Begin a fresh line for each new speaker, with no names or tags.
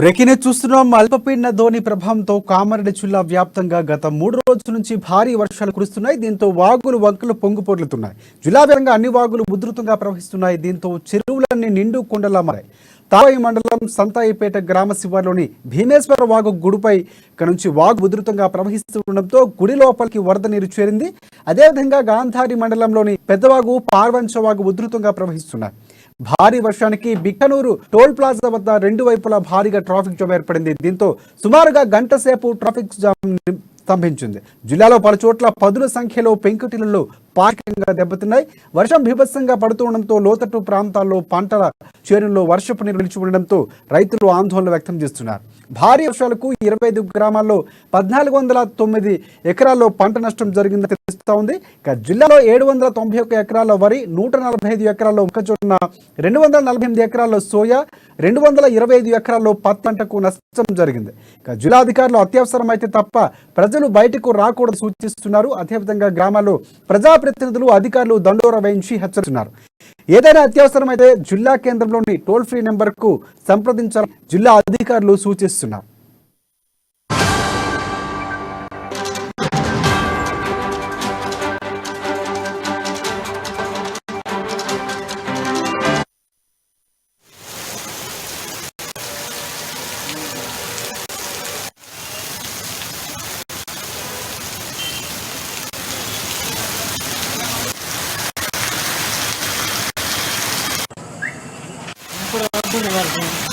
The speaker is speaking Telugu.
బ్రేకింగ్ చూస్తున్నాం. అల్పపీడన ధోని ప్రభావంతో కామారెడ్డి జిల్లా వ్యాప్తంగా గత 3 రోజుల నుంచి భారీ వర్షాలు కురుస్తున్నాయి. దీంతో వాగులు వంకలు పొంగిపొర్లుతున్నాయి. జిల్లా వ్యాప్తంగా అన్ని వాగులు ఉధృతంగా ప్రవహిస్తున్నాయి. దీంతో చెరువులన్నీ నిండు కొండలా మారాయి. తాయి మండలం సంతాయిపేట గ్రామ శివార్లోని భీమేశ్వర వాగు గుడిపై నుంచి వాగు ఉధృతంగా ప్రవహిస్తుండటంతో గుడి లోపలికి వరద నీరు చేరింది. అదేవిధంగా గాంధారి మండలంలోని పెద్దవాగు పార్వంచ వాగు ఉధృతంగా ప్రవహిస్తున్నాయి. భారీ వర్షానికి బిక్కనూరు టోల్ ప్లాజా వద్ద రెండు వైపులా భారీగా ట్రాఫిక్ జామ్ ఏర్పడింది. దీంతో సుమారుగా గంట సేపు ట్రాఫిక్ జామ్ స్తంభించింది. జిల్లాలో పలు చోట్ల పదుల సంఖ్యలో పెంకుటిల్లు పార్కింగ్గా దెబ్బతిన్నాయి. వర్షం బీభత్సంగా పడుతుండటంతో లోతట్టు ప్రాంతాల్లో పంటల చేనుల్లో వర్షపు నీరు నిలిచి ఉండడంతో రైతులు ఆందోళన వ్యక్తం చేస్తున్నారు. భారీ వర్షాలకు 25 గ్రామాల్లో 1409 ఎకరాల్లో పంట నష్టం జరిగిందని తెలుస్తూ ఉంది. ఇక జిల్లాలో 791 ఎకరాల్లో వరి, 145 ఎకరాల్లో మొక్కజొన్న, 248 ఎకరాల్లో సోయా, 225 ఎకరాల్లో పత్తి పంటకు నష్టం జరిగింది. ఇక జిల్లా అధికారులు అత్యవసరమైతే తప్ప ప్రజలు బయటకు రాకూడదు సూచిస్తున్నారు. అదేవిధంగా గ్రామాల్లో ప్రజాప్రతినిధులు, అధికారులు దండోరా వేయించి హెచ్చరిస్తున్నారు. ఏదైనా అత్యవసరమైతే జిల్లా కేంద్రంలోని టోల్ ఫ్రీ నెంబర్కు సంప్రదించాలని జిల్లా అధికారులు సూచిస్తున్నారు.
ఇప్పుడు